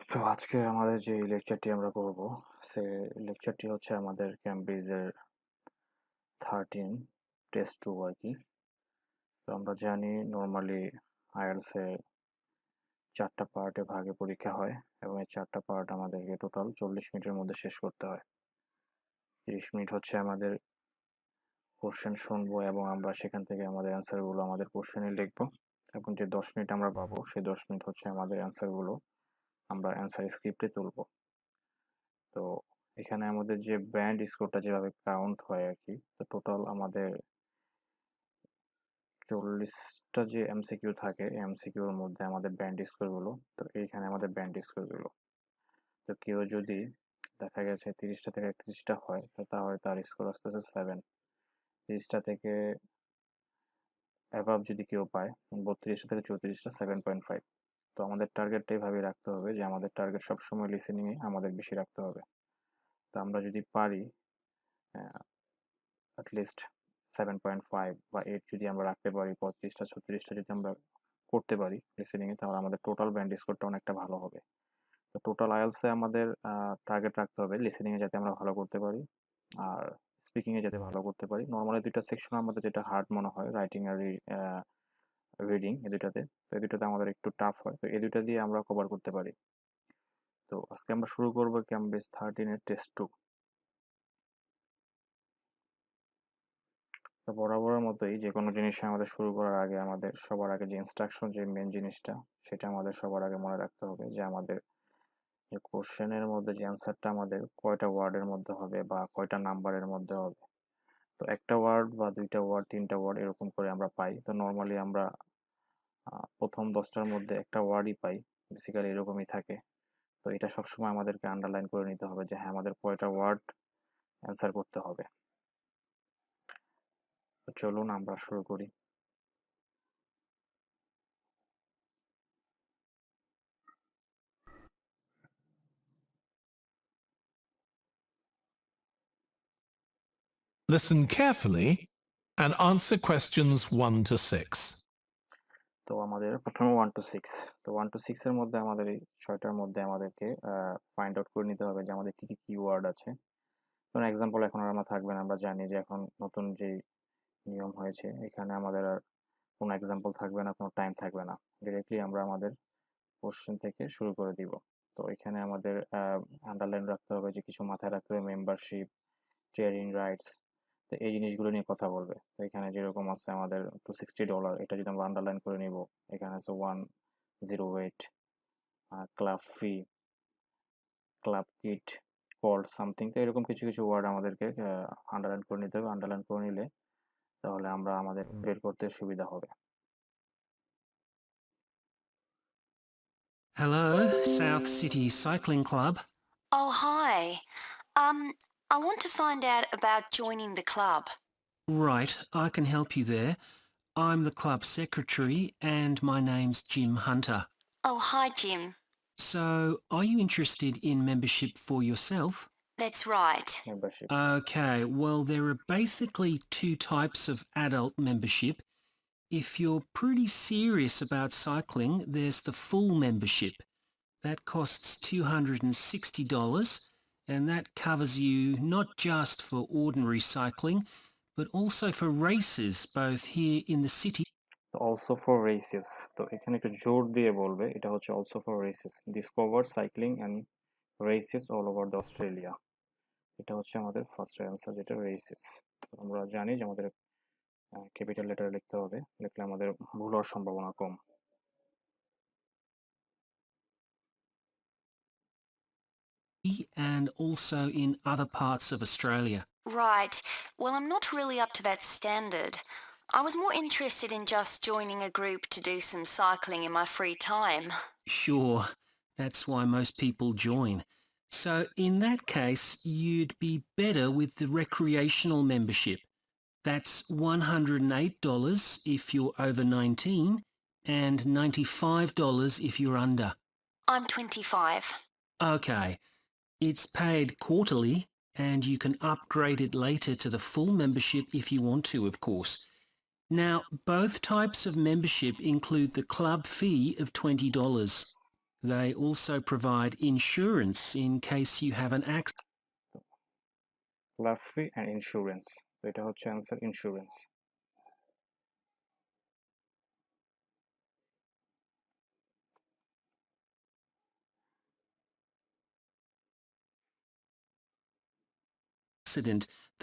তো আজকে আমাদের যে লেকচারটি আমরা করব সে লেকচারটি হচ্ছে আমাদের ক্যামব্রিজের 13 টেস্ট 2 আর কি। তো আমরা জানি নর্মালি আইএলসে 4টা পার্টে ভাগে পরীক্ষা হয় এবং এই 4টা পার্ট আমাদেরকে টোটাল 40 মিনিটের মধ্যে শেষ করতে হয়। 30 মিনিট হচ্ছে আমাদের কোশ্চেন শুনবো এবং আমরা সেখান থেকে আমাদের অ্যান্সারগুলো আমাদের কোশ্চেনে লিখবো এবং যে 10 মিনিট আমরা পাবো সেই 10 মিনিট হচ্ছে আমাদের অ্যান্সারগুলো আমরা অ্যান্সার স্ক্রিপ্টে তুলবো। তো এখানে আমাদের যে ব্যান্ড স্কোরটা যেভাবে কাউন্ট হয় আর কি, তো টোটাল আমাদের 40টা যে এমসিকিউ থাকে এমসিকিউর মধ্যে আমাদের ব্যান্ড স্কোরগুলো, তো এইখানে আমাদের ব্যান্ড স্কোরগুলো। তো কেউ যদি দেখা গেছে 30টা থেকে 31টা হয় তো তাহলে তার স্কোর আসতেছে 7। 30টা থেকে অ্যাভাব যদি কেউ পায় 32টা থেকে 34টা 7.5। তো আমাদের টার্গেটটা এইভাবে রাখতে হবে যে আমাদের টার্গেট সবসময় লিসেনিংয়ে আমাদের বেশি রাখতে হবে। তো আমরা যদি পারি অ্যাটলিস্ট 7.5 বা 8 যদি আমরা রাখতে পারি, 35টা 36টা যদি আমরা করতে পারি লিসেনিংয়ে, তাহলে আমাদের টোটাল ব্যান্ড স্কোরটা অনেকটা ভালো হবে। তো টোটাল আইএলসে আমাদের টার্গেট রাখতে হবে লিসেনিংয়ে যাতে আমরা ভালো করতে পারি আর স্পিকিংয়ে যাতে ভালো করতে পারি। নর্মালি দুইটা সেকশন আমাদের যেটা হার্ড মনে হয়, রাইটিং আর রিডিং, এই দুইটাতে। তো এই দুইটাতে আমাদের একটু টাফ হয়, তো এই দুইটা দিয়ে আমরা কভার করতে পারি। তো আজকে আমরা শুরু করবো ক্যামব্রিজ 13 এর টেস্ট 2। তো বরাবরের মতোই যে কোনো জিনিস আমাদের শুরু করার আগে আমাদের সবার আগে যে ইনস্ট্রাকশন, যে মেন জিনিসটা, সেটা আমাদের সবার আগে মনে রাখতে হবে যে আমাদের যে কোশ্চেনের মধ্যে যে অ্যান্সারটা আমাদের কয়টা ওয়ার্ডের মধ্যে হবে বা কয়টা নাম্বারের মধ্যে হবে। তো একটা ওয়ার্ড বা দুইটা ওয়ার্ড, তিনটা ওয়ার্ড এরকম করে আমরা পাই। তো নর্মালি আমরা প্রথম 10টার মধ্যে একটা ওয়ার্ডই পাই, বেসিক্যালি এরকমই থাকে। তো এটা সবসময় আমাদেরকে আন্ডারলাইন করে নিতে হবে যে হ্যাঁ আমাদের কয়টা ওয়ার্ড অ্যান্সার করতে হবে। তো চলুন আমরা শুরু করি। Listen carefully and answer questions 1 to 6. তো আমাদের প্রথমে 1 to 6। তো 1 to 6 এর মধ্যে আমাদের এই 6টার মধ্যে আমাদেরকে ফাইন্ড আউট করে নিতে হবে যে আমাদের কী কী কিওয়ার্ড আছে। ধরুন এক্সাম্পল এখন আর আমরা থাকবে না, আমরা জানি যে এখন নতুন যেই নিয়ম হয়েছে এখানে আমাদের আর কোনো এক্সাম্পল থাকবে না, কোনো টাইম থাকবে না, ডিরেক্টলি আমরা আমাদের কোশ্চেন থেকে শুরু করে দিব। তো এখানে আমাদের আন্ডারলাইন রাখতে হবে, যে কিছু মাথায় রাখতে হবে, মেম্বারশিপ, ট্রেডিং রাইটস। তো এই জিনিসগুলো নিয়ে কথা বলবে। তো এখানে যেরকম আছে আমাদের $260, এটা যদি আমরা আন্ডারলাইন করে নিব। এখানে আছে 108, ক্লাব ফি, ক্লাব কিট, কল্ড সামথিং। তো এরকম কিছু কিছু ওয়ার্ড আমাদেরকে আন্ডারলাইন করে নিতে হবে। আন্ডারলাইন করে নিলে তাহলে আমরা আমাদের বের করতে সুবিধা হবে। Hello, South City Cycling Club. Oh, hi. I want to find out about joining the club. Right, I can help you there. I'm the club secretary and my name's Jim Hunter. Oh, hi, Jim. So, are you interested in membership for yourself? That's right. Membership. Okay, well, there are basically two types of adult membership. If you're pretty serious about cycling, there's the full membership. That costs $260, and that covers you not just for ordinary cycling, but also for races both here in the city. Also for races, তো এখানে একটু জোর দিয়ে বলবে, এটা হচ্ছে also for races, discover cycling and races all over the Australia. এটা হচ্ছে আমাদের ফার্স্ট অ্যান্সার, যেটা রেসেস। আমরা জানি যে আমাদের ক্যাপিটাল লেটারে লিখতে হবে, লিখলে আমাদের ভুল হওয়ার সম্ভাবনা কম। And also in other parts of Australia. Right. Well, I'm not really up to that standard. I was more interested in just joining a group to do some cycling in my free time. Sure, that's why most people join. So in that case, you'd be better with the recreational membership. That's $108 if you're over 19 and $95 if you're under. I'm 25. Okay, it's paid quarterly and you can upgrade it later to the full membership if you want to, of course. Now, both types of membership include the club fee of $20. They also provide insurance in case you have an accident. Love free and insurance, তো এটা হচ্ছে answer, insurance.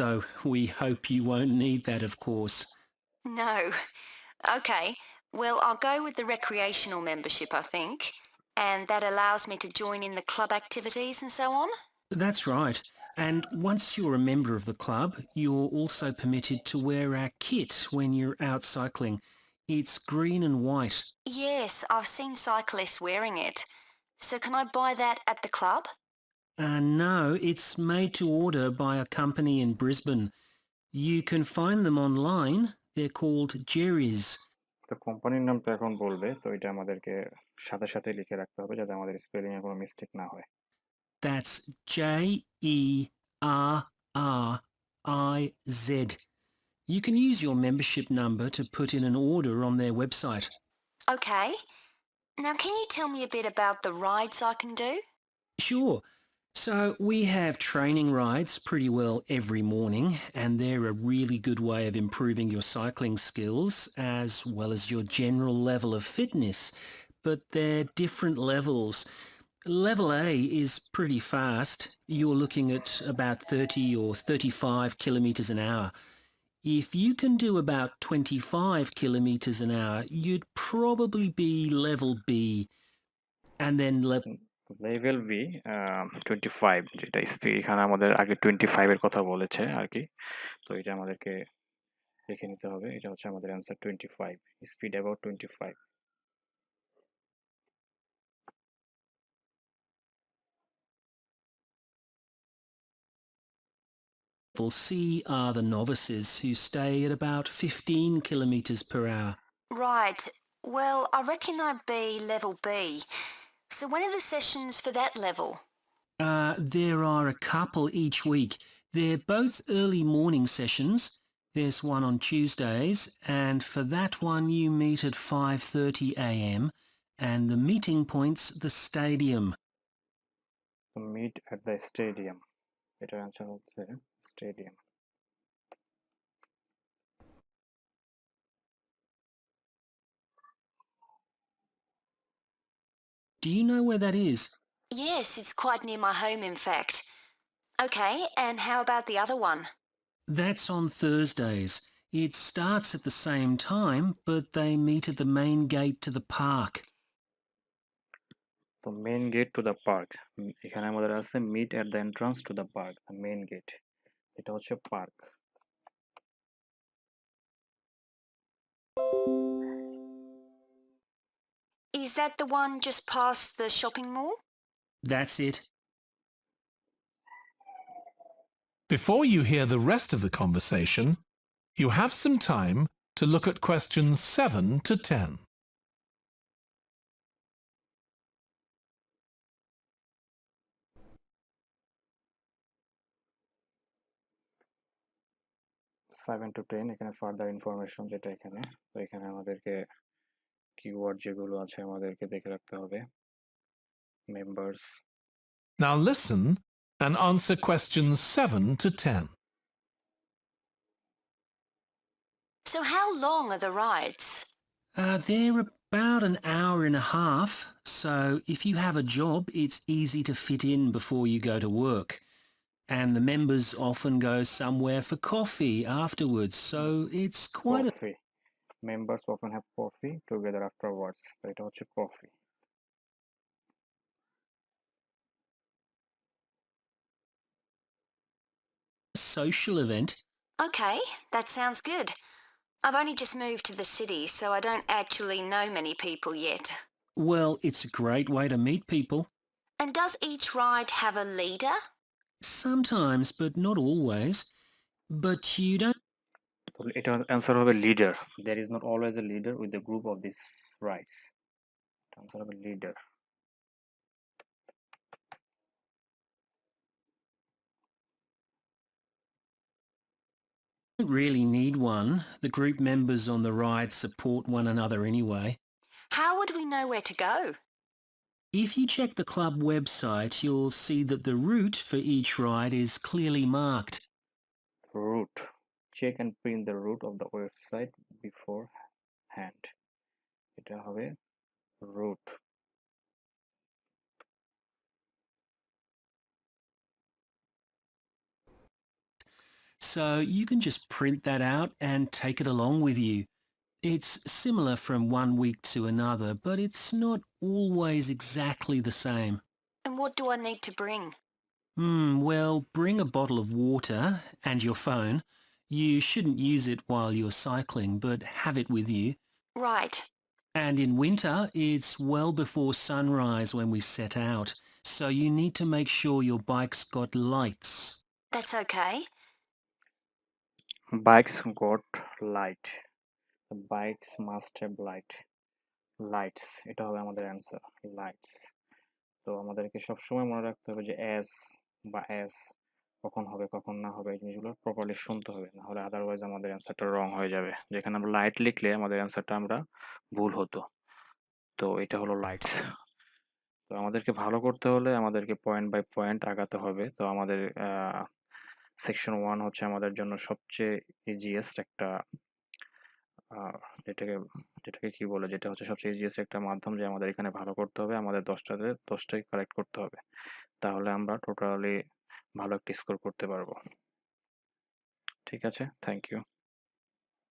Though we hope you won't need that, of course. No. Okay, well, I'll go with the recreational membership, I think. And that allows me to join in the club activities and so on? That's right. And once you're a member of the club, you're also permitted to wear our kit when you're out cycling. It's green and white. Yes, I've seen cyclists wearing it. So can I buy that at the club? No, it's made to order by a company in Brisbane. You can find them online. They're called Jerry's. তো কোম্পানির নাম তো এখন বলবে, তো এটা আমাদেরকে সাথে সাথে লিখে রাখতে হবে যাতে আমাদের স্পেলিং এ কোনো মিস্টেক না হয়। That's Jerriz. You can use your membership number to put in an order on their website. Okay. Now, can you tell me a bit about the rides I can do? Sure. So we have training rides pretty well every morning, and they're a really good way of improving your cycling skills as well as your general level of fitness. But they're different levels. Level A is pretty fast. You're looking at about 30 or 35 kilometres an hour. If you can do about 25 kilometres an hour, you'd probably be level B. And then level B 25, যেটা speed, এখানে আমাদের আগে 25 এর কথা বলেছে আর কি, তো এটা আমাদেরকে লিখে নিতে হবে। এটা হচ্ছে আমাদের answer 25, speed about 25। level C are the novices who stay at about 15 kilometres per hour. Right. Well, I reckon I'd be level B. So when are the sessions for that level? There are a couple each week. They're both early morning sessions. There's one on Tuesdays, and for that one you meet at 5:30 a.m. and the meeting point's the stadium. Meet at the stadium, এটার answer হচ্ছে stadium. Do you know where that is? Yes, it's quite near my home, in fact. Okay, and how about the other one? That's on Thursdays. It starts at the same time, but they meet at the main gate to the park. তো main gate to the park, এখানে আমাদের আছে meet at the entrance to the park, main gate, এটা হচ্ছে park. Is that the one just past the shopping mall? That's it. Before you hear the rest of the conversation, you have some time to look at questions 7 to 10. Seven two 10 এখানে further information, যেটা এখানে, তো এখানে আমাদেরকে keyword যেগুলো আছে আমাদেরকে দেখে রাখতে হবে। Members, Now listen and answer questions 7 to 10. So how long are the rides? They're about an hour and a half, so if you have a job, it's easy to fit in before you go to work. And the members often go somewhere for coffee afterwards, so it's quite a coffee, members often have coffee together afterwards, তো এটা হচ্ছে coffee. social event. Okay, that sounds good. I've only just moved to the city, so I don't actually know many people yet. Well, it's a great way to meet people. And does each ride have a leader? Sometimes, but not always. But you don't তো এটা answer হবে leader, there is not always a leader with the group of this rights, answer হবে leader. really need one. The group members on the ride support one another anyway. How would we know where to go? If you check the club website, you'll see that the route for each ride is clearly marked. Route. Check and print the route of the website beforehand. এটা হবে route. So you can just print that out and take it along with you. It's similar from one week to another, but it's not always exactly the same. And what do I need to bring? Well, bring a bottle of water and your phone. You shouldn't use it while you're cycling, but have it with you. Right. And in winter, it's well before sunrise when we set out, so you need to make sure your bike's got lights. That's okay. Bikes got light. The bikes must have light. Lights. এটা হবে আমাদের answer. Lights. তো আমাদেরকে সবসময় মনে রাখতে হবে যে অ্যাজ বা অ্যাজ কখন হবে কখন না হবে এই জিনিসগুলো প্রপারলি শুনতে হবে, না হলে আদারওয়াইজ আমাদের অ্যান্সারটা রং হয়ে যাবে। যেখানে আমরা লাইট লিখলে আমাদের অ্যান্সারটা আমরা ভুল হতো। তো এটা হলো লাইটস। তো আমাদেরকে ভালো করতে হলে আমাদেরকে পয়েন্ট বাই পয়েন্ট আগাতে হবে। তো আমাদের সেকশন 1 হচ্ছে আমাদের জন্য সবচেয়ে ইজিয়েস্ট একটা যেটাকে যেটাকে কি বলে, যেটা হচ্ছে সবচেয়ে ইজিয়েস্ট একটা মাধ্যম যে আমাদের এখানে ভালো করতে হবে, আমাদের 10টাতে 10টাই কারেক্ট করতে হবে। তাহলে আমরা টোটালি ভালো একটা স্কোর করতে পারবো। ঠিক আছে, থ্যাংক ইউ।